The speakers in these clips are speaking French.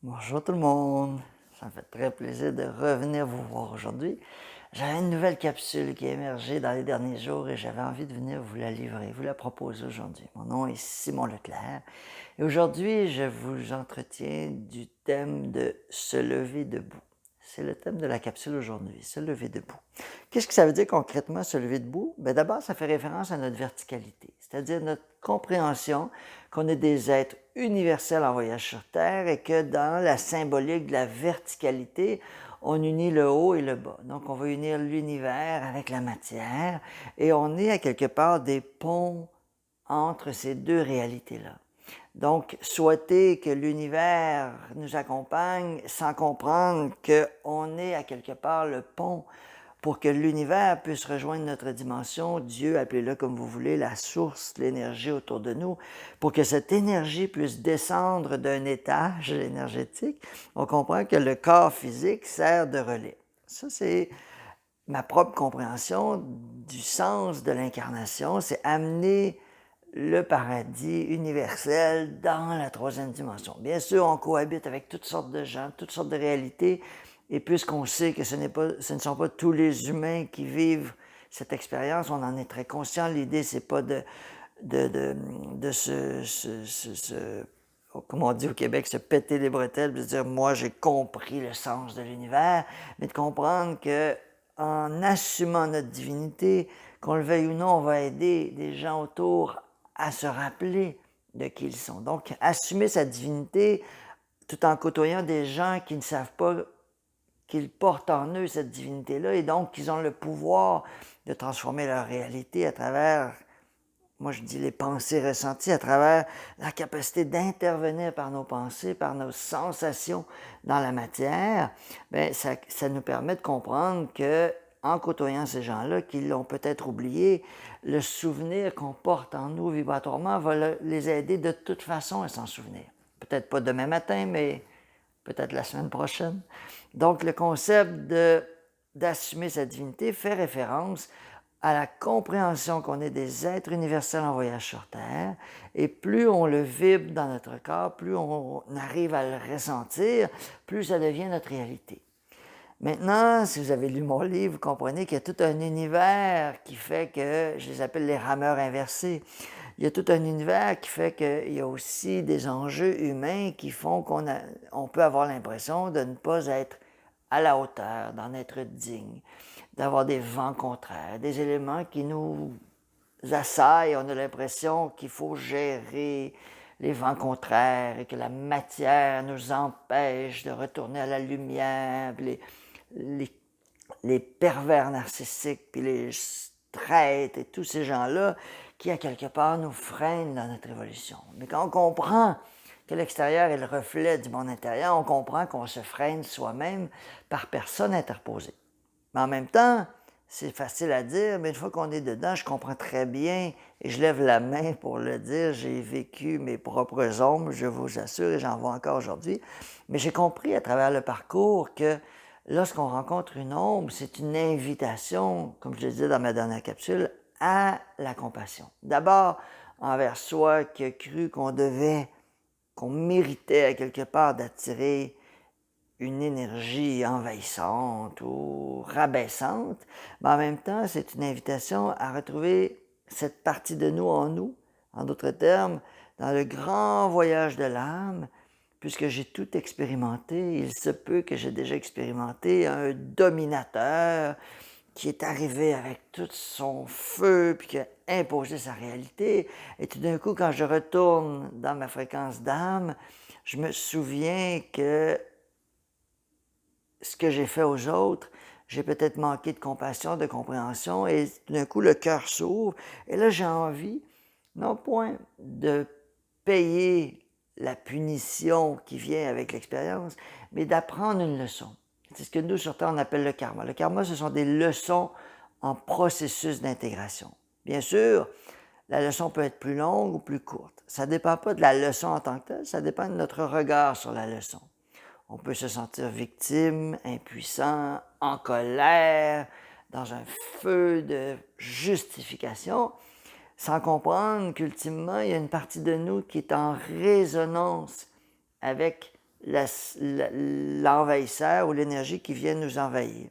Bonjour tout le monde, ça me fait très plaisir de revenir vous voir aujourd'hui. J'avais une nouvelle capsule qui a émergé dans les derniers jours et j'avais envie de venir vous la livrer, vous la proposer aujourd'hui. Mon nom est Simon Leclerc et aujourd'hui je vous entretiens du thème de se lever debout. C'est le thème de la capsule aujourd'hui, se lever debout. Qu'est-ce que ça veut dire concrètement, se lever debout? Bien, d'abord, ça fait référence à notre verticalité, c'est-à-dire notre compréhension qu'on est des êtres universels en voyage sur Terre et que dans la symbolique de la verticalité, on unit le haut et le bas. Donc, on va unir l'univers avec la matière et on est à quelque part des ponts entre ces deux réalités-là. Donc, souhaiter que l'univers nous accompagne sans comprendre qu'on est à quelque part le pont pour que l'univers puisse rejoindre notre dimension, Dieu, appelez-le comme vous voulez, la source, l'énergie autour de nous, pour que cette énergie puisse descendre d'un étage énergétique, on comprend que le corps physique sert de relais. Ça, c'est ma propre compréhension du sens de l'incarnation, c'est amener le paradis universel dans la troisième dimension. Bien sûr, on cohabite avec toutes sortes de gens, toutes sortes de réalités, et puisqu'on sait que ce ne sont pas tous les humains qui vivent cette expérience, on en est très conscient. L'idée, c'est pas de comme on dit au Québec, se péter les bretelles, de dire moi j'ai compris le sens de l'univers, mais de comprendre que en assumant notre divinité, qu'on le veuille ou non, on va aider des gens autour à se rappeler de qui ils sont. Donc, assumer sa divinité tout en côtoyant des gens qui ne savent pas qu'ils portent en eux cette divinité-là et donc qu'ils ont le pouvoir de transformer leur réalité à travers, moi je dis les pensées ressenties, à travers la capacité d'intervenir par nos pensées, par nos sensations dans la matière, bien, ça nous permet de comprendre que en côtoyant ces gens-là, qui l'ont peut-être oublié, le souvenir qu'on porte en nous vibratoirement va les aider de toute façon à s'en souvenir. Peut-être pas demain matin, mais peut-être la semaine prochaine. Donc, le concept d'assumer sa divinité fait référence à la compréhension qu'on est des êtres universels en voyage sur Terre, et plus on le vibre dans notre corps, plus on arrive à le ressentir, plus ça devient notre réalité. Maintenant, si vous avez lu mon livre, vous comprenez qu'il y a tout un univers qui fait que, je les appelle les rameurs inversés, il y a tout un univers qui fait qu'il y a aussi des enjeux humains qui font on peut avoir l'impression de ne pas être à la hauteur, d'en être digne, d'avoir des vents contraires, des éléments qui nous assaillent. On a l'impression qu'il faut gérer les vents contraires et que la matière nous empêche de retourner à la lumière, les, les pervers narcissiques, puis les traîtres et tous ces gens-là qui, à quelque part, nous freinent dans notre évolution. Mais quand on comprend que l'extérieur est le reflet du monde intérieur, on comprend qu'on se freine soi-même par personne interposée. Mais en même temps, c'est facile à dire, mais une fois qu'on est dedans, je comprends très bien et je lève la main pour le dire. J'ai vécu mes propres ombres, je vous assure, et j'en vois encore aujourd'hui. Mais j'ai compris à travers le parcours que lorsqu'on rencontre une ombre, c'est une invitation, comme je le disais dans ma dernière capsule, à la compassion. D'abord, envers soi qui a cru qu'on méritait à quelque part d'attirer une énergie envahissante ou rabaissante, mais en même temps, c'est une invitation à retrouver cette partie de nous en nous. En d'autres termes, dans le grand voyage de l'âme, puisque j'ai tout expérimenté, il se peut que j'ai déjà expérimenté un dominateur qui est arrivé avec tout son feu, puis qui a imposé sa réalité. Et tout d'un coup, quand je retourne dans ma fréquence d'âme, je me souviens que ce que j'ai fait aux autres, j'ai peut-être manqué de compassion, de compréhension, et tout d'un coup, le cœur s'ouvre. Et là, j'ai envie, non point de payer la punition qui vient avec l'expérience, mais d'apprendre une leçon. C'est ce que nous, sur Terre, on appelle le karma. Le karma, ce sont des leçons en processus d'intégration. Bien sûr, la leçon peut être plus longue ou plus courte. Ça ne dépend pas de la leçon en tant que telle, ça dépend de notre regard sur la leçon. On peut se sentir victime, impuissant, en colère, dans un feu de justification, sans comprendre qu'ultimement, il y a une partie de nous qui est en résonance avec l'envahisseur ou l'énergie qui vient nous envahir.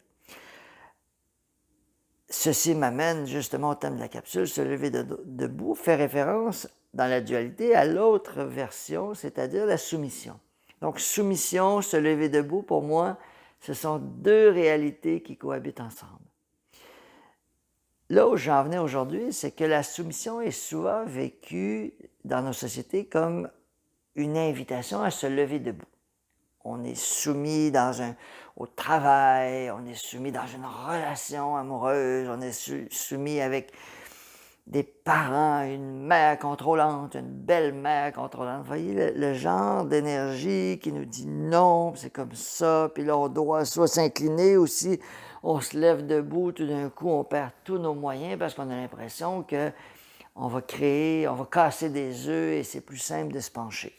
Ceci m'amène justement au thème de la capsule, se lever debout, fait référence dans la dualité à l'autre version, c'est-à-dire la soumission. Donc soumission, se lever debout, pour moi, ce sont deux réalités qui cohabitent ensemble. Là où j'en venais aujourd'hui, c'est que la soumission est souvent vécue dans nos sociétés comme une invitation à se lever debout. On est soumis au travail, on est soumis dans une relation amoureuse, on est soumis avec des parents, une mère contrôlante, une belle-mère contrôlante. Vous voyez le genre d'énergie qui nous dit non, c'est comme ça, puis là on doit soit s'incliner aussi, on se lève debout, tout d'un coup on perd tous nos moyens parce qu'on a l'impression que on va casser des œufs et c'est plus simple de se pencher.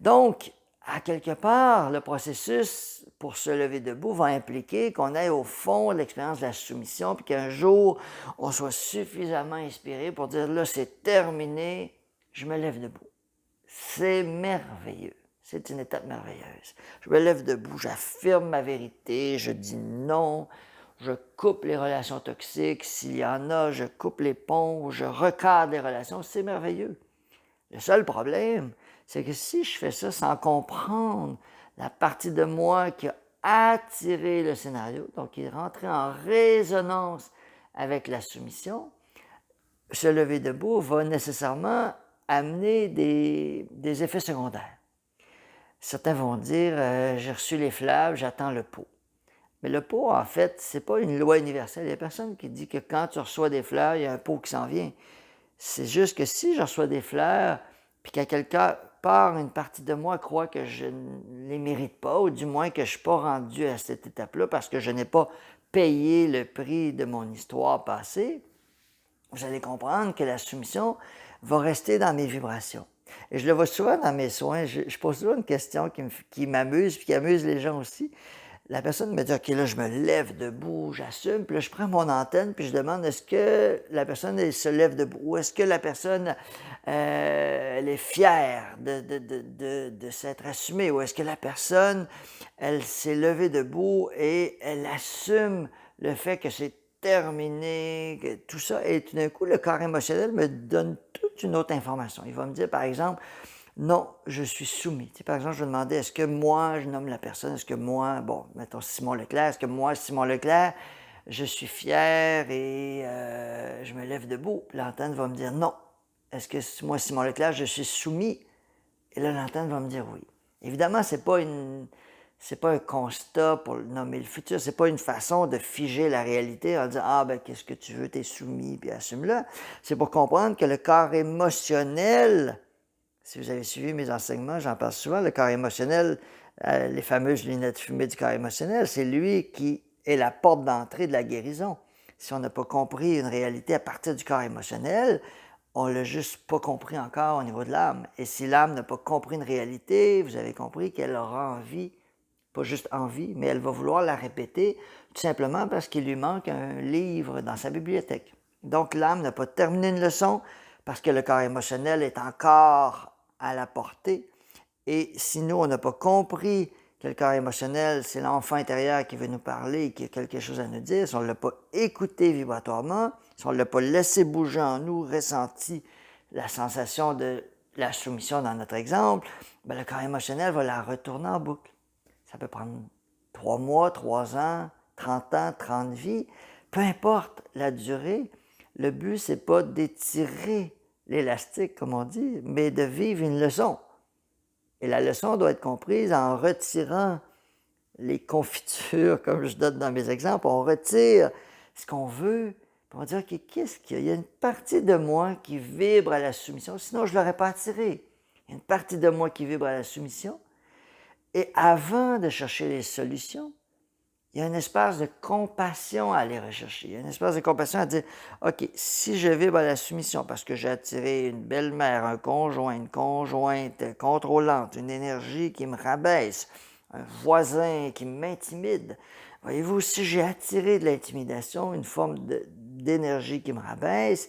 Donc, à quelque part, le processus pour se lever debout va impliquer qu'on aille au fond de l'expérience de la soumission, puis qu'un jour, on soit suffisamment inspiré pour dire, là, c'est terminé, je me lève debout. C'est merveilleux. C'est une étape merveilleuse. Je me lève debout, j'affirme ma vérité, je dis non, je coupe les relations toxiques, s'il y en a, je coupe les ponts, je recadre les relations, c'est merveilleux. Le seul problème, c'est que si je fais ça sans comprendre la partie de moi qui a attiré le scénario, donc qui est rentré en résonance avec la soumission, se lever debout va nécessairement amener des effets secondaires. Certains vont dire j'ai reçu les fleurs, j'attends le pot. Mais le pot, en fait, c'est pas une loi universelle. Il n'y a personne qui dit que quand tu reçois des fleurs, il y a un pot qui s'en vient. C'est juste que si je reçois des fleurs, puis qu'à quelque part, une partie de moi croit que je ne les mérite pas, ou du moins que je ne suis pas rendu à cette étape-là parce que je n'ai pas payé le prix de mon histoire passée, vous allez comprendre que la soumission va rester dans mes vibrations. Et je le vois souvent dans mes soins. Je pose toujours une question qui m'amuse, puis qui amuse les gens aussi. La personne me dit, OK, là, je me lève debout, j'assume, puis là, je prends mon antenne, puis je demande, est-ce que la personne, elle se lève debout? Ou est-ce que la personne, elle est fière de s'être assumée? Ou est-ce que la personne, elle s'est levée debout et elle assume le fait que c'est terminé, que tout ça, et tout d'un coup, le corps émotionnel me donne toute une autre information. Il va me dire, par exemple, non, je suis soumis. Tu sais, par exemple, je vais demander, est-ce que moi, je nomme la personne, est-ce que moi, bon, mettons Simon Leclerc, est-ce que moi, Simon Leclerc, je suis fier et je me lève debout? L'antenne va me dire non. Est-ce que moi, Simon Leclerc, je suis soumis? Et là, l'antenne va me dire oui. Évidemment, c'est pas un constat pour nommer le futur, c'est pas une façon de figer la réalité en disant ah ben qu'est-ce que tu veux, t'es soumis puis assume-le. C'est pour comprendre que le corps émotionnel, si vous avez suivi mes enseignements, j'en parle souvent, le corps émotionnel, les fameuses lunettes fumées du corps émotionnel, c'est lui qui est la porte d'entrée de la guérison. Si on n'a pas compris une réalité à partir du corps émotionnel, on ne l'a juste pas compris encore au niveau de l'âme. Et si l'âme n'a pas compris une réalité, vous avez compris qu'elle aura envie, pas juste envie, mais elle va vouloir la répéter, tout simplement parce qu'il lui manque un livre dans sa bibliothèque. Donc l'âme n'a pas terminé une leçon parce que le corps émotionnel est encore à la portée. Et si nous, on n'a pas compris que le corps émotionnel, c'est l'enfant intérieur qui veut nous parler et qui a quelque chose à nous dire, si on ne l'a pas écouté vibratoirement, si on ne l'a pas laissé bouger en nous, ressenti la sensation de la soumission dans notre exemple, bien, le corps émotionnel va la retourner en boucle. Ça peut prendre 3 mois, 3 ans, 30 ans, 30 vies. Peu importe la durée, le but, c'est pas d'étirer l'élastique, comme on dit, mais de vivre une leçon. Et la leçon doit être comprise en retirant les confitures, comme je donne dans mes exemples. On retire ce qu'on veut, puis on dit, OK, qu'est-ce qu'il y a? Il y a une partie de moi qui vibre à la soumission, sinon je ne l'aurais pas attiré. Il y a une partie de moi qui vibre à la soumission. Et avant de chercher les solutions, il y a un espace de compassion à aller rechercher. Il y a un espace de compassion à dire, OK, si je vibre à la soumission parce que j'ai attiré une belle-mère, un conjoint, une conjointe contrôlante, une énergie qui me rabaisse, un voisin qui m'intimide, voyez-vous, si j'ai attiré de l'intimidation, une forme d'énergie qui me rabaisse,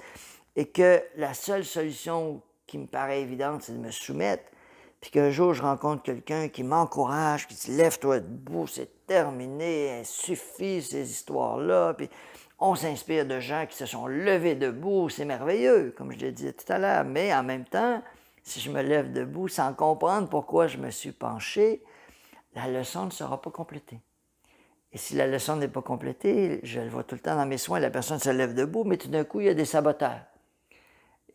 et que la seule solution qui me paraît évidente, c'est de me soumettre, puis qu'un jour je rencontre quelqu'un qui m'encourage, qui dit lève-toi debout, c'est terminé, il suffit ces histoires-là, puis on s'inspire de gens qui se sont levés debout, c'est merveilleux, comme je l'ai dit tout à l'heure, mais en même temps, si je me lève debout sans comprendre pourquoi je me suis penché, la leçon ne sera pas complétée. Et si la leçon n'est pas complétée, je le vois tout le temps dans mes soins, la personne se lève debout, mais tout d'un coup, il y a des saboteurs.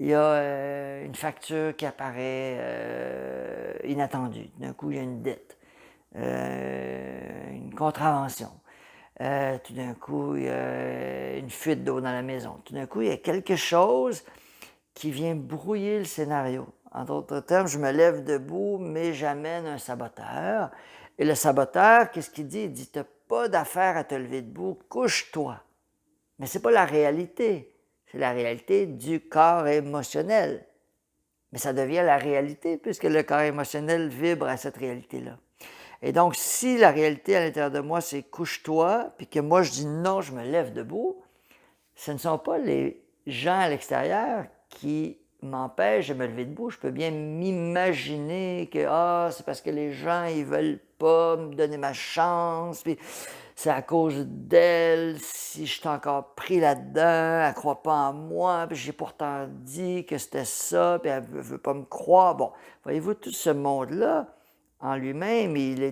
Il y a une facture qui apparaît inattendue. Tout d'un coup, il y a une dette, une contravention. Tout d'un coup, il y a une fuite d'eau dans la maison. Tout d'un coup, il y a quelque chose qui vient brouiller le scénario. En d'autres termes, je me lève debout, mais j'amène un saboteur. Et le saboteur, qu'est-ce qu'il dit? Il dit, tu n'as pas d'affaire à te lever debout, couche-toi. Mais ce n'est pas la réalité. C'est la réalité du corps émotionnel. Mais ça devient la réalité puisque le corps émotionnel vibre à cette réalité-là. Et donc, si la réalité à l'intérieur de moi, c'est couche-toi, puis que moi je dis non, je me lève debout, ce ne sont pas les gens à l'extérieur qui m'empêchent de me lever debout. Je peux bien m'imaginer que c'est parce que les gens ils veulent pas me donner ma chance, puis c'est à cause d'elle, si je suis encore pris là-dedans, elle ne croit pas en moi, puis j'ai pourtant dit que c'était ça, puis elle ne veut pas me croire. Bon, voyez-vous, tout ce monde-là, en lui-même, il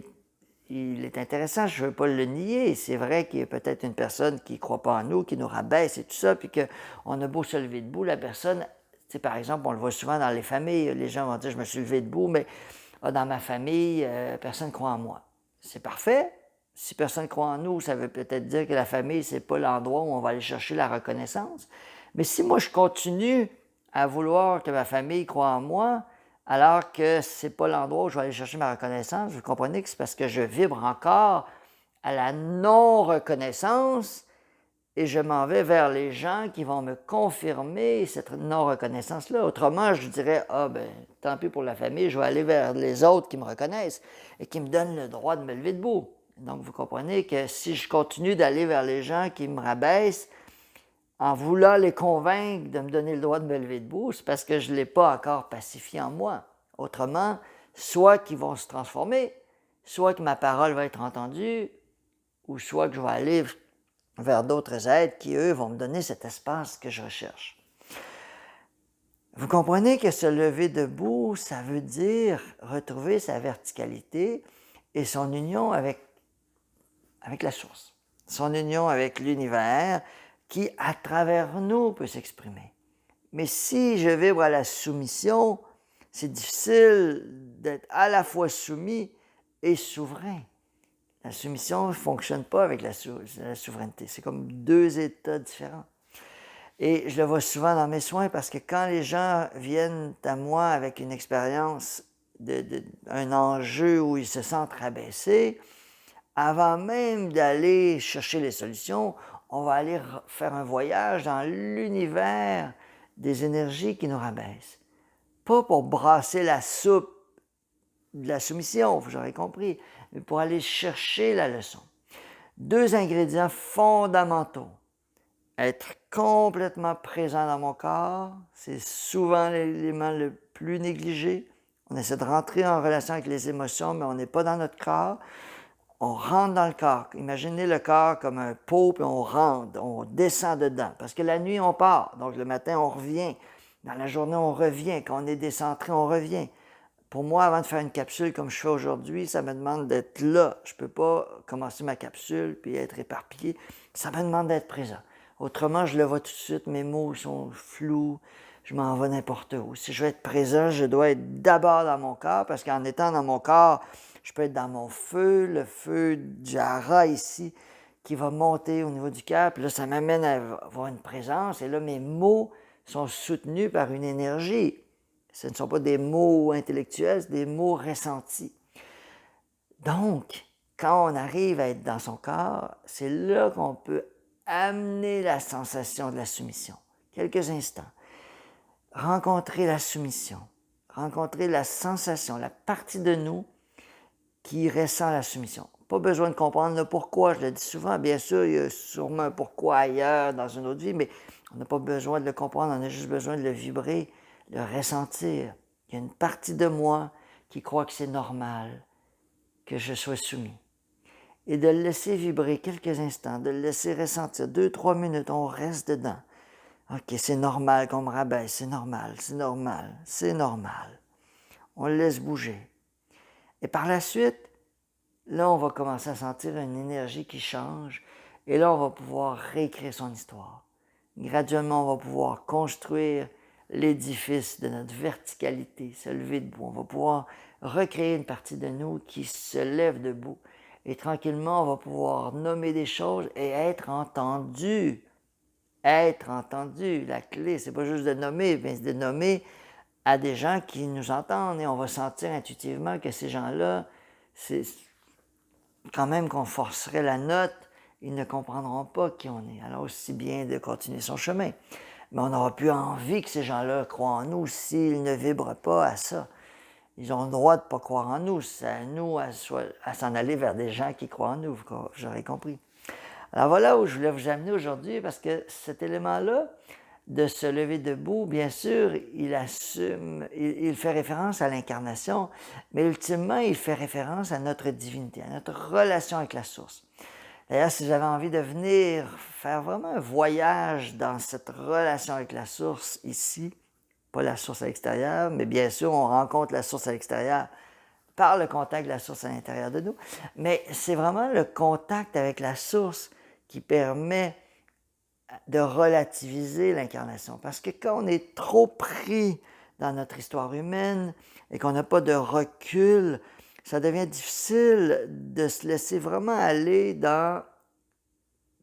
est intéressant, je ne veux pas le nier. C'est vrai qu'il y a peut-être une personne qui ne croit pas en nous, qui nous rabaisse et tout ça, puis qu'on a beau se lever debout, la personne, tu sais, par exemple, on le voit souvent dans les familles, les gens vont dire, je me suis levé debout, mais dans ma famille, personne ne croit en moi. C'est parfait. Si personne ne croit en nous, ça veut peut-être dire que la famille, ce n'est pas l'endroit où on va aller chercher la reconnaissance. Mais si moi, je continue à vouloir que ma famille croie en moi, alors que ce n'est pas l'endroit où je vais aller chercher ma reconnaissance, vous comprenez que c'est parce que je vibre encore à la non-reconnaissance et je m'en vais vers les gens qui vont me confirmer cette non-reconnaissance-là. Autrement, je dirais, tant pis pour la famille, je vais aller vers les autres qui me reconnaissent et qui me donnent le droit de me lever debout. Donc, vous comprenez que si je continue d'aller vers les gens qui me rabaissent, en voulant les convaincre de me donner le droit de me lever debout, c'est parce que je ne l'ai pas encore pacifié en moi. Autrement, soit qu'ils vont se transformer, soit que ma parole va être entendue, ou soit que je vais aller vers d'autres êtres qui, eux, vont me donner cet espace que je recherche. Vous comprenez que se lever debout, ça veut dire retrouver sa verticalité et son union avec la source, son union avec l'univers qui, à travers nous, peut s'exprimer. Mais si je vibre à la soumission, c'est difficile d'être à la fois soumis et souverain. La soumission ne fonctionne pas avec la souveraineté. C'est comme deux états différents. Et je le vois souvent dans mes soins parce que quand les gens viennent à moi avec une expérience d'un enjeu où ils se sentent rabaissés, avant même d'aller chercher les solutions, on va aller faire un voyage dans l'univers des énergies qui nous rabaissent. Pas pour brasser la soupe de la soumission, vous aurez compris, mais pour aller chercher la leçon. Deux ingrédients fondamentaux. Être complètement présent dans mon corps, c'est souvent l'élément le plus négligé. On essaie de rentrer en relation avec les émotions, mais on n'est pas dans notre corps. On rentre dans le corps. Imaginez le corps comme un pot, puis on rentre, on descend dedans. Parce que la nuit, on part. Donc le matin, on revient. Dans la journée, on revient. Quand on est décentré, on revient. Pour moi, avant de faire une capsule comme je fais aujourd'hui, ça me demande d'être là. Je ne peux pas commencer ma capsule puis être éparpillé. Ça me demande d'être présent. Autrement, je le vois tout de suite, mes mots sont flous, je m'en vais n'importe où. Si je veux être présent, je dois être d'abord dans mon corps, parce qu'en étant dans mon corps, je peux être dans mon feu, le feu du hara ici, qui va monter au niveau du cœur, puis là, ça m'amène à avoir une présence, et là, mes mots sont soutenus par une énergie. Ce ne sont pas des mots intellectuels, c'est des mots ressentis. Donc, quand on arrive à être dans son corps, c'est là qu'on peut amener la sensation de la soumission. Quelques instants. Rencontrer la soumission. Rencontrer la sensation, la partie de nous qui ressent la soumission. Pas besoin de comprendre le pourquoi, je le dis souvent. Bien sûr, il y a sûrement un pourquoi ailleurs dans une autre vie, mais on n'a pas besoin de le comprendre, on a juste besoin de le vibrer, de le ressentir. Il y a une partie de moi qui croit que c'est normal que je sois soumis. Et de le laisser vibrer quelques instants, de le laisser ressentir 2-3 minutes, on reste dedans. OK, c'est normal qu'on me rabaisse, c'est normal, c'est normal, c'est normal. On le laisse bouger. Et par la suite, là, on va commencer à sentir une énergie qui change. Et là, on va pouvoir réécrire son histoire. Graduellement, on va pouvoir construire l'édifice de notre verticalité, se lever debout. On va pouvoir recréer une partie de nous qui se lève debout. Et tranquillement, on va pouvoir nommer des choses et être entendu. Être entendu. La clé, c'est pas juste de nommer, mais c'est de nommer à des gens qui nous entendent. Et on va sentir intuitivement que ces gens-là, c'est quand même qu'on forcerait la note, ils ne comprendront pas qui on est. Alors aussi bien de continuer son chemin. Mais on n'aura plus envie que ces gens-là croient en nous s'ils ne vibrent pas à ça. Ils ont le droit de ne pas croire en nous. C'est à nous à s'en aller vers des gens qui croient en nous, j'aurais compris. Alors voilà où je voulais vous amener aujourd'hui, parce que cet élément-là, de se lever debout, bien sûr, il fait référence à l'incarnation, mais ultimement, il fait référence à notre divinité, à notre relation avec la source. D'ailleurs, si j'avais envie de venir faire vraiment un voyage dans cette relation avec la source ici, pas la source à l'extérieur, mais bien sûr, on rencontre la source à l'extérieur par le contact de la source à l'intérieur de nous, mais c'est vraiment le contact avec la source qui permet de relativiser l'incarnation. Parce que quand on est trop pris dans notre histoire humaine et qu'on n'a pas de recul, ça devient difficile de se laisser vraiment aller dans,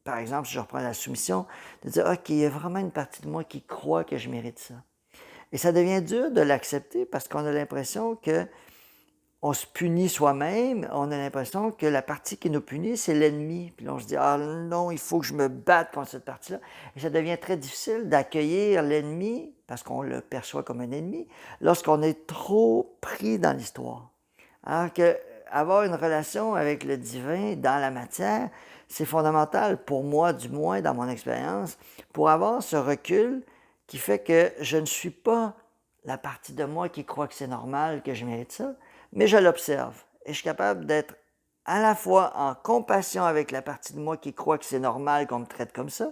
par exemple, si je reprends la soumission, de dire, OK, il y a vraiment une partie de moi qui croit que je mérite ça. Et ça devient dur de l'accepter parce qu'on a l'impression que on se punit soi-même, on a l'impression que la partie qui nous punit, c'est l'ennemi. Puis là, on se dit, ah non, il faut que je me batte contre cette partie-là. Et ça devient très difficile d'accueillir l'ennemi, parce qu'on le perçoit comme un ennemi, lorsqu'on est trop pris dans l'histoire. Alors que avoir une relation avec le divin dans la matière, c'est fondamental pour moi, du moins dans mon expérience, pour avoir ce recul qui fait que je ne suis pas la partie de moi qui croit que c'est normal, que je mérite ça, mais je l'observe et je suis capable d'être à la fois en compassion avec la partie de moi qui croit que c'est normal qu'on me traite comme ça,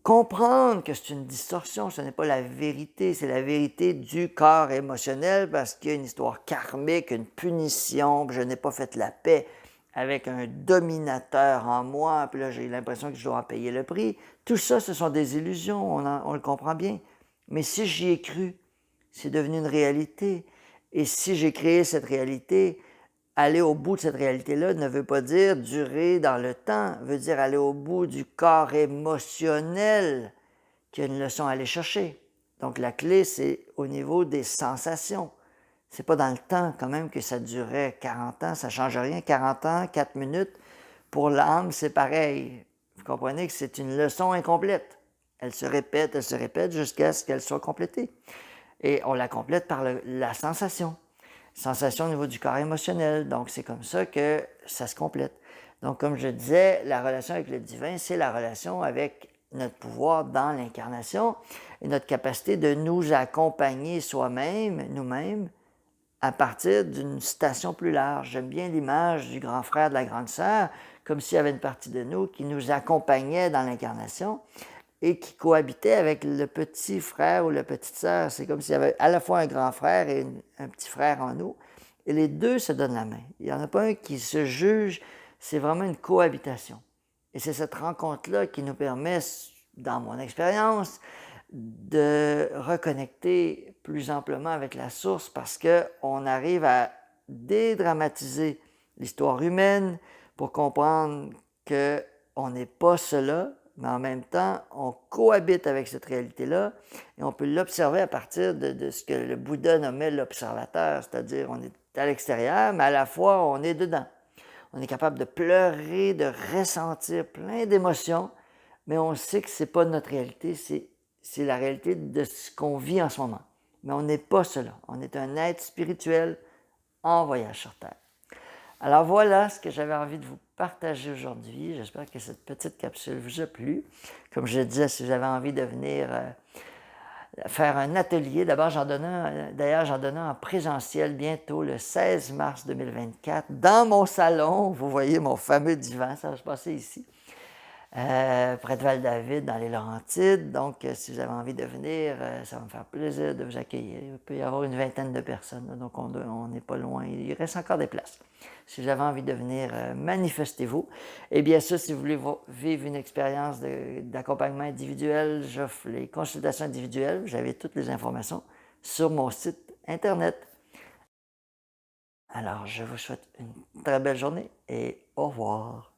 comprendre que c'est une distorsion, ce n'est pas la vérité, c'est la vérité du corps émotionnel parce qu'il y a une histoire karmique, une punition, puis je n'ai pas fait la paix avec un dominateur en moi, puis là j'ai l'impression que je dois en payer le prix. Tout ça, ce sont des illusions, on le comprend bien. Mais si j'y ai cru, c'est devenu une réalité. Et si j'ai créé cette réalité, aller au bout de cette réalité-là ne veut pas dire durer dans le temps, veut dire aller au bout du corps émotionnel qu'il y a une leçon à aller chercher. Donc la clé, c'est au niveau des sensations. C'est pas dans le temps quand même que ça durait 40 ans, ça ne change rien. 40 ans, 4 minutes, pour l'âme, c'est pareil. Vous comprenez que c'est une leçon incomplète. Elle se répète jusqu'à ce qu'elle soit complétée. Et on la complète par la sensation. Sensation au niveau du corps émotionnel. Donc, c'est comme ça que ça se complète. Donc, comme je disais, la relation avec le divin, c'est la relation avec notre pouvoir dans l'incarnation et notre capacité de nous accompagner soi-même, nous-mêmes, à partir d'une station plus large. J'aime bien l'image du grand frère, de la grande sœur, comme s'il y avait une partie de nous qui nous accompagnait dans l'incarnation et qui cohabitait avec le petit frère ou la petite sœur. C'est comme s'il y avait à la fois un grand frère et un petit frère en nous. Et les deux se donnent la main. Il n'y en a pas un qui se juge, c'est vraiment une cohabitation. Et c'est cette rencontre-là qui nous permet, dans mon expérience, de reconnecter plus amplement avec la source parce qu'on arrive à dédramatiser l'histoire humaine pour comprendre qu'on n'est pas cela, mais en même temps, on cohabite avec cette réalité-là et on peut l'observer à partir de ce que le Bouddha nommait l'observateur, c'est-à-dire on est à l'extérieur, mais à la fois on est dedans. On est capable de pleurer, de ressentir plein d'émotions, mais on sait que ce n'est pas notre réalité, c'est la réalité de ce qu'on vit en ce moment. Mais on n'est pas cela. On est un être spirituel en voyage sur Terre. Alors voilà ce que j'avais envie de vous partager aujourd'hui. J'espère que cette petite capsule vous a plu. Comme je disais, si vous avez envie de venir faire un atelier. D'abord, d'ailleurs, j'en donne un en présentiel bientôt, le 16 mars 2024, dans mon salon. Vous voyez mon fameux divan, ça va se passer ici, près de Val-David, dans les Laurentides. Donc, si vous avez envie de venir, ça va me faire plaisir de vous accueillir. Il peut y avoir une vingtaine de personnes, là, donc on n'est pas loin. Il reste encore des places. Si vous avez envie de venir, manifestez-vous. Et bien sûr, si vous voulez vivre une expérience d'accompagnement individuel, j'offre les consultations individuelles. Vous avez toutes les informations sur mon site Internet. Alors, je vous souhaite une très belle journée et au revoir.